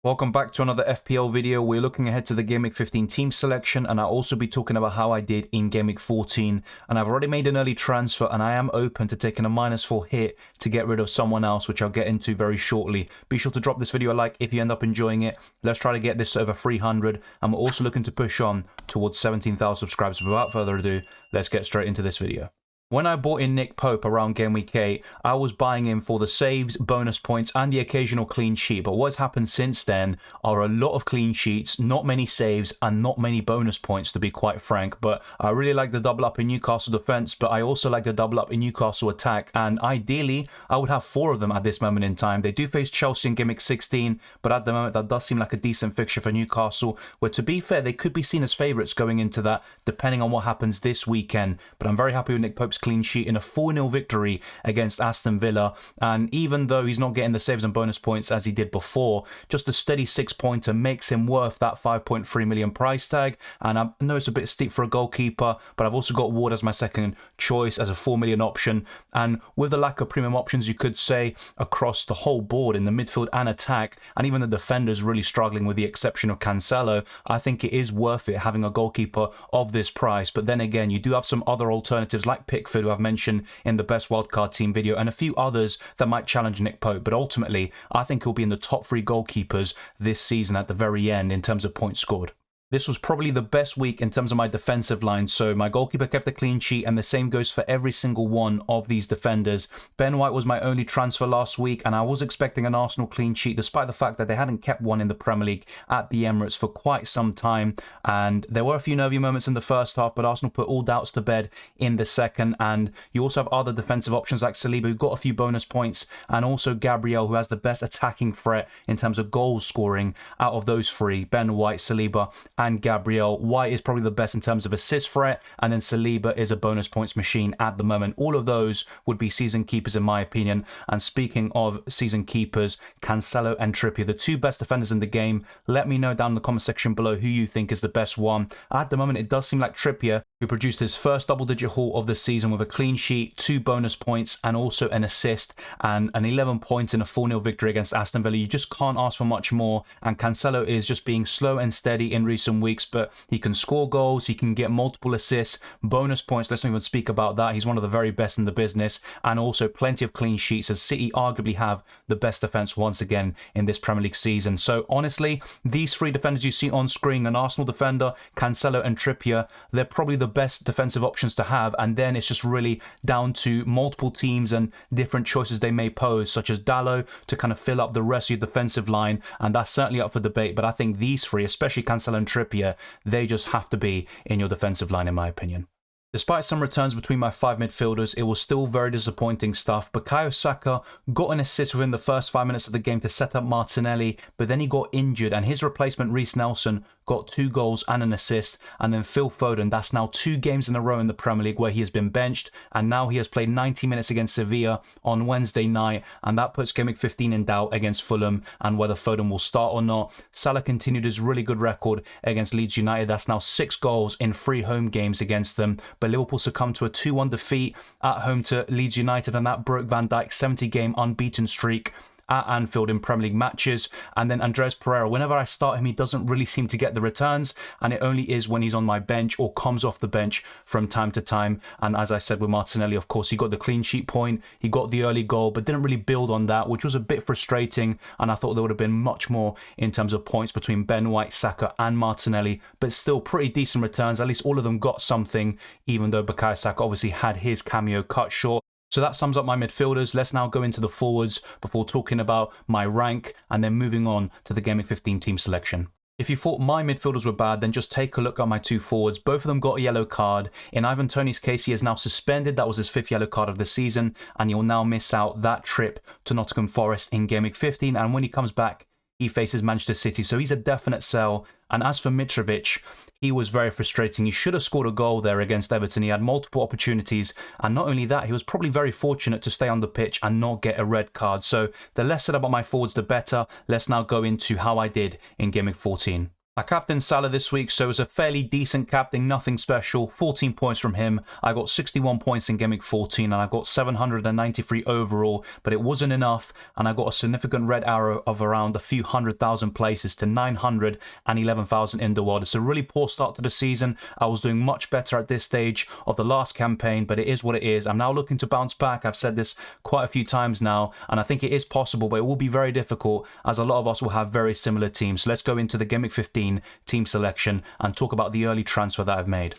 Welcome back to another FPL video. We're looking ahead to the Gameweek 15 team selection, and I'll also be talking about how I did in Gameweek 14. And I've already made an early transfer, and I am open to taking a -4 hit to get rid of someone else, which I'll get into very shortly. Be sure to drop this video a like if you end up enjoying it. Let's try to get this over 300, and we're also looking to push on towards 17,000 subscribers. Without further ado, let's get straight into this video. When I bought in Nick Pope around Game Week 8, I was buying him for the saves, bonus points, and the occasional clean sheet. But what's happened since then are a lot of clean sheets, not many saves, and not many bonus points, to be quite frank. But I really like the double up in Newcastle defense, but I also like the double up in Newcastle attack. And ideally, I would have 4 of them at this moment in time. They do face Chelsea in Game Week 16, but at the moment, that does seem like a decent fixture for Newcastle, where, to be fair, they could be seen as favourites going into that, depending on what happens this weekend. But I'm very happy with Nick Pope's clean sheet in a 4-0 victory against Aston Villa. And even though he's not getting the saves and bonus points as he did before, just a steady 6-pointer makes him worth that 5.3 million price tag. And I know it's a bit steep for a goalkeeper, but I've also got Ward as my second choice as a 4 million option. And with the lack of premium options, you could say, across the whole board in the midfield and attack, and even the defenders really struggling with the exception of Cancelo, I think it is worth it having a goalkeeper of this price. But then again, you do have some other alternatives like Pickford, who I've mentioned in the best wildcard team video, and a few others that might challenge Nick Pope. But ultimately, I think he'll be in the top 3 goalkeepers this season at the very end in terms of points scored. This was probably the best week in terms of my defensive line, so my goalkeeper kept a clean sheet, and the same goes for every single one of these defenders. Ben White was my only transfer last week, and I was expecting an Arsenal clean sheet, despite the fact that they hadn't kept one in the Premier League at the Emirates for quite some time. And there were a few nervy moments in the first half, but Arsenal put all doubts to bed in the second. And you also have other defensive options like Saliba, who got a few bonus points, and also Gabriel, who has the best attacking threat in terms of goals scoring out of those 3, Ben White, Saliba, and Gabriel. White is probably the best in terms of assist threat, and then Saliba is a bonus points machine at the moment. All of those would be season keepers in my opinion. And speaking of season keepers, Cancelo and Trippier, the 2 best defenders in the game. Let me know down in the comment section below who you think is the best one. At the moment, it does seem like Trippier, who produced his first double-digit haul of the season with a clean sheet, 2 bonus points, and also an assist, and an 11 points in a 4-0 victory against Aston Villa. You just can't ask for much more. And Cancelo is just being slow and steady in recent weeks, but he can score goals, he can get multiple assists, bonus points, let's not even speak about that. He's one of the very best in the business, and also plenty of clean sheets, as City arguably have the best defence once again in this Premier League season. So honestly, these 3 defenders you see on screen, an Arsenal defender, Cancelo and Trippier, they're probably the best defensive options to have. And then it's just really down to multiple teams and different choices they may pose, such as Dalot, to kind of fill up the rest of your defensive line, and that's certainly up for debate. But I think these 3, especially Cancelo and Trippier, they just have to be in your defensive line in my opinion. Despite some returns between my 5 midfielders, it was still very disappointing stuff. Bukayo Saka got an assist within the first 5 minutes of the game to set up Martinelli, but then he got injured, and his replacement Reece Nelson got 2 goals and an assist. And then Phil Foden, that's now 2 games in a row in the Premier League where he has been benched, and now he has played 90 minutes against Sevilla on Wednesday night, and that puts Game Week 15 in doubt against Fulham and whether Foden will start or not. Salah continued his really good record against Leeds United. That's now 6 goals in 3 home games against them. But Liverpool succumbed to a 2-1 defeat at home to Leeds United, and that broke Van Dijk's 70-game unbeaten streak at Anfield in Premier League matches. And then Andreas Pereira, whenever I start him, he doesn't really seem to get the returns, and it only is when he's on my bench or comes off the bench from time to time. And as I said with Martinelli, of course, he got the clean sheet point, he got the early goal, but didn't really build on that, which was a bit frustrating. And I thought there would have been much more in terms of points between Ben White, Saka and Martinelli, but still pretty decent returns. At least all of them got something, even though Bukayo Saka obviously had his cameo cut short. So that sums up my midfielders. Let's now go into the forwards before talking about my rank, and then moving on to the Game Week 15 team selection. If you thought my midfielders were bad, then just take a look at my 2 forwards. Both of them got a yellow card. In Ivan Toney's case, he is now suspended. That was his 5th yellow card of the season, and he'll now miss out that trip to Nottingham Forest in Game Week 15. And when he comes back, he faces Manchester City, so he's a definite sell. And as for Mitrovic, he was very frustrating. He should have scored a goal there against Everton. He had multiple opportunities, and not only that, he was probably very fortunate to stay on the pitch and not get a red card. So the less said about my forwards, the better. Let's now go into how I did in Game Week 14. I captained Salah this week, so it was a fairly decent captain, nothing special. 14 points from him. I got 61 points in Gameweek 14 and I got 793 overall, but it wasn't enough and I got a significant red arrow of around a few 100,000 places to 911,000 in the world. It's a really poor start to the season. I was doing much better at this stage of the last campaign, but it is what it is. I'm now looking to bounce back. I've said this quite a few times now, and I think it is possible, but it will be very difficult as a lot of us will have very similar teams. So let's go into the Gameweek 15 team selection and talk about the early transfer that I've made.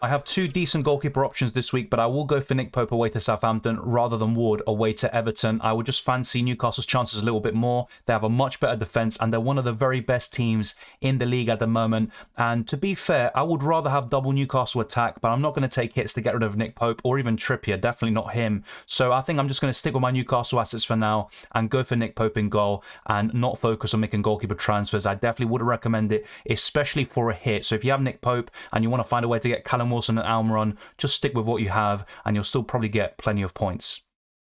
I have two decent goalkeeper options this week, but I will go for Nick Pope away to Southampton rather than Ward away to Everton. I would just fancy Newcastle's chances a little bit more. They have a much better defence and they're one of the very best teams in the league at the moment. And to be fair, I would rather have double Newcastle attack, but I'm not going to take hits to get rid of Nick Pope or even Trippier, definitely not him. So I think I'm just going to stick with my Newcastle assets for now and go for Nick Pope in goal and not focus on making goalkeeper transfers. I definitely wouldn't recommend it, especially for a hit. So if you have Nick Pope and you want to find a way to get Callum Wilson and Almiron, just stick with what you have and you'll still probably get plenty of points.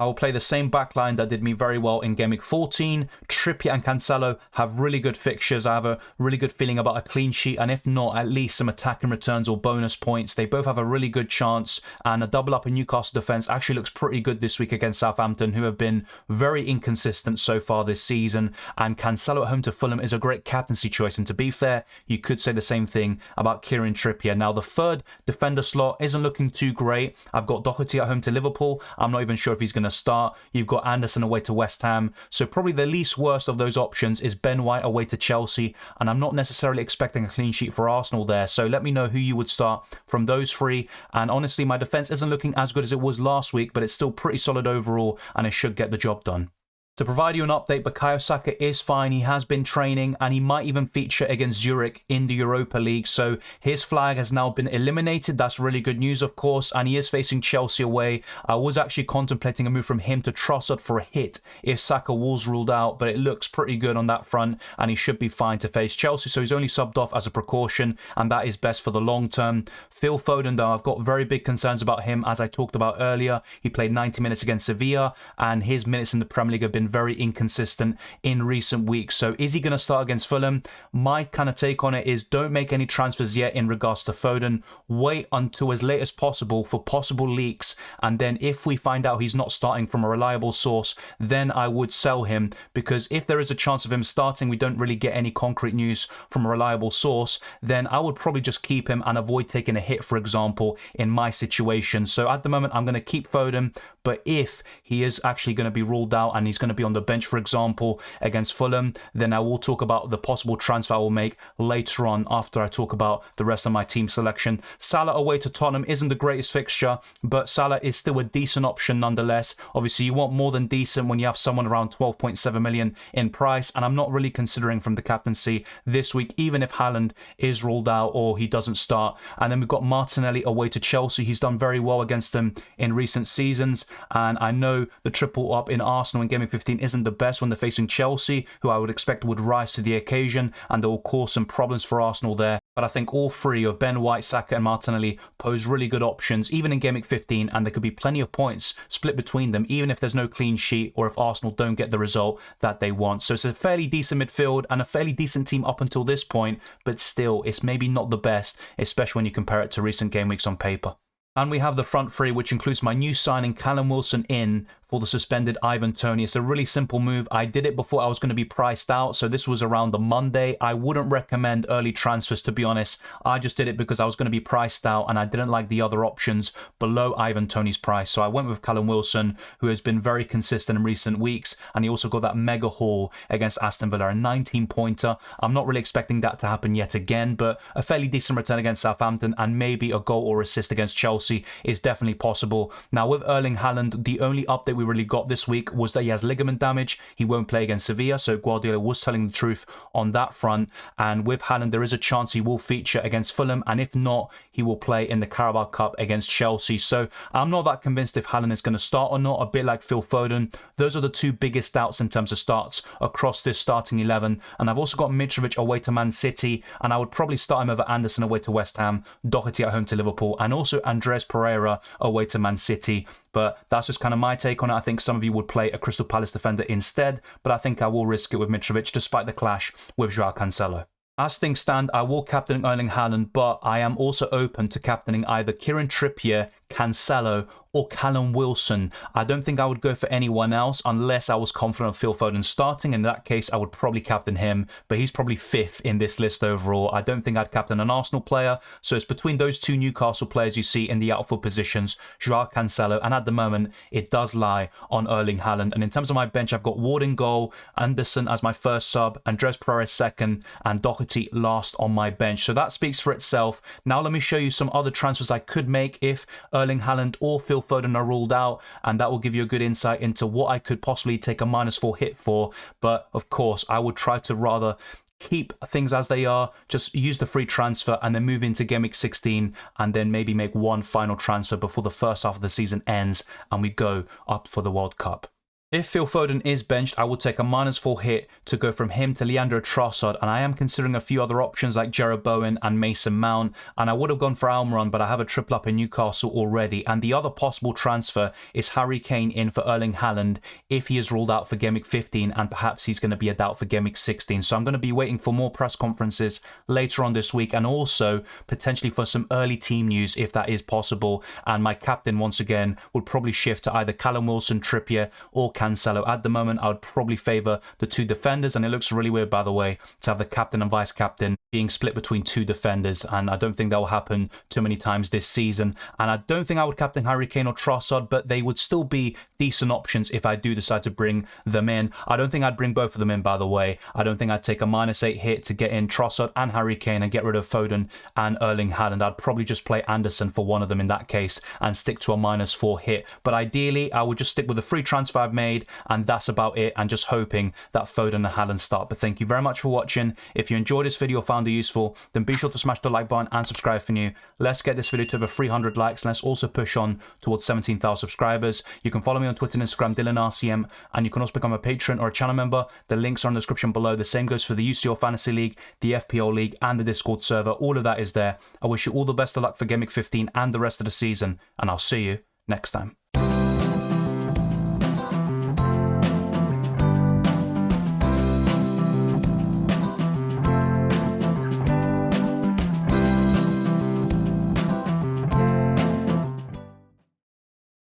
I will play the same backline that did me very well in Gameweek 14. Trippier and Cancelo have really good fixtures. I have a really good feeling about a clean sheet, and if not, at least some attacking returns or bonus points. They both have a really good chance, and a double up in Newcastle defence actually looks pretty good this week against Southampton, who have been very inconsistent so far this season. And Cancelo at home to Fulham is a great captaincy choice, and to be fair, you could say the same thing about Kieran Trippier. Now, the third defender slot isn't looking too great. I've got Doherty at home to Liverpool. I'm not even sure if he's going to start. You've got Anderson away to West Ham, so probably the least worst of those options is Ben White away to Chelsea, and I'm not necessarily expecting a clean sheet for Arsenal there, so let me know who you would start from those three. And honestly, my defence isn't looking as good as it was last week, but it's still pretty solid overall and it should get the job done. To provide you an update, Bukayo Saka is fine. He has been training and he might even feature against Zurich in the Europa League. So his flag has now been eliminated. That's really good news, of course. And he is facing Chelsea away. I was actually contemplating a move from him to Trossard for a hit if Saka was ruled out, but it looks pretty good on that front and he should be fine to face Chelsea. So he's only subbed off as a precaution and that is best for the long term. Phil Foden, though, I've got very big concerns about him, as I talked about earlier. He played 90 minutes against Sevilla and his minutes in the Premier League have been very inconsistent in recent weeks. So is he going to start against Fulham? My kind of take on it is don't make any transfers yet in regards to Foden. Wait until as late as possible for possible leaks. And then if we find out he's not starting from a reliable source, then I would sell him, because if there is a chance of him starting, we don't really get any concrete news from a reliable source, then I would probably just keep him and avoid taking a hit, for example, in my situation. So at the moment, I'm going to keep Foden, but if he is actually going to be ruled out and he's going to be on the bench, for example, against Fulham, then I will talk about the possible transfer I will make later on after I talk about the rest of my team selection. Salah away to Tottenham isn't the greatest fixture, but Salah is still a decent option nonetheless. Obviously, you want more than decent when you have someone around 12.7 million in price, and I'm not really considering from the captaincy this week, even if Haaland is ruled out or he doesn't start. And then we've got Martinelli away to Chelsea. He's done very well against them in recent seasons, and I know the triple up in Arsenal in Gameweek 15 isn't the best when they're facing Chelsea, who I would expect would rise to the occasion, and they will cause some problems for Arsenal there. But I think all three of Ben White, Saka and Martinelli pose really good options, even in Gameweek 15, and there could be plenty of points split between them, even if there's no clean sheet or if Arsenal don't get the result that they want. So it's a fairly decent midfield and a fairly decent team up until this point, but still, it's maybe not the best, especially when you compare it to recent game weeks on paper. And we have the front three, which includes my new signing, Callum Wilson, in for the suspended Ivan Toney. It's a really simple move. I did it before I was going to be priced out, so this was around the Monday. I wouldn't recommend early transfers, to be honest. I just did it because I was going to be priced out and I didn't like the other options below Ivan Toney's price. So I went with Callum Wilson, who has been very consistent in recent weeks, and he also got that mega haul against Aston Villa, a 19-pointer. I'm not really expecting that to happen yet again, but a fairly decent return against Southampton and maybe a goal or assist against Chelsea is definitely possible. Now, with Erling Haaland, the only update we really got this week was that he has ligament damage. He won't play against Sevilla, so Guardiola was telling the truth on that front. And with Haaland, there is a chance he will feature against Fulham, and if not, he will play in the Carabao Cup against Chelsea. So I'm not that convinced if Haaland is going to start or not, a bit like Phil Foden. Those are the two biggest doubts in terms of starts across this starting 11. And I've also got Mitrovic away to Man City, and I would probably start him over Anderson away to West Ham, Doherty at home to Liverpool, and also Andreas Pereira away to Man City. But that's just kind of my take on it. I think some of you would play a Crystal Palace defender instead, but I think I will risk it with Mitrovic despite the clash with Joao Cancelo. As things stand, I will captain Erling Haaland, but I am also open to captaining either Kieran Trippier, Cancelo, or Callum Wilson. I don't think I would go for anyone else unless I was confident of Phil Foden starting. In that case, I would probably captain him, but he's probably 5th in this list overall. I don't think I'd captain an Arsenal player, so it's between those two Newcastle players you see in the outfield positions, Joao Cancelo, and at the moment, it does lie on Erling Haaland. And in terms of my bench, I've got Ward in goal, Anderson as my first sub, Andres Perez second, and Doherty last on my bench. So that speaks for itself. Now let me show you some other transfers I could make if Erling Haaland or Phil Foden are ruled out, and that will give you a good insight into what I could possibly take a -4 hit for. But of course, I would try to rather keep things as they are, just use the free transfer and then move into Game Week 16 and then maybe make one final transfer before the first half of the season ends and we go up for the World Cup. If Phil Foden is benched, I will take a -4 hit to go from him to Leandro Trossard, and I am considering a few other options like Jarrod Bowen and Mason Mount, and I would have gone for Almiron, but I have a triple up in Newcastle already, and the other possible transfer is Harry Kane in for Erling Haaland if he is ruled out for Game Week 15, and perhaps he's going to be a doubt for Game Week 16. So I'm going to be waiting for more press conferences later on this week, and also potentially for some early team news if that is possible, and my captain once again would probably shift to either Callum Wilson, Trippier, or Cancelo. At the moment, I would probably favour the two defenders, and it looks really weird, by the way, to have the captain and vice captain being split between two defenders, and I don't think that will happen too many times this season. And I don't think I would captain Harry Kane or Trossard, but they would still be decent options if I do decide to bring them in. I don't think I'd bring both of them in, by the way. I don't think I'd take a -8 hit to get in Trossard and Harry Kane and get rid of Foden and Erling Haaland. I'd probably just play Anderson for one of them in that case and stick to a -4 hit. But ideally, I would just stick with the free transfer I've made, and that's about it, and just hoping that Foden and Haaland start. But thank you very much for watching. If you enjoyed this video or found it useful, then be sure to smash the like button and subscribe if you're new. Let's get this video to over 300 likes, and let's also push on towards 17,000 subscribers. You can follow me on Twitter and Instagram, DylanRCM, and you can also become a patron or a channel member. The links are in the description below. The same goes for the UCL Fantasy League, the FPL League, and the Discord server. All of that is there. I wish you all the best of luck for Game Week 15 and the rest of the season, and I'll see you next time.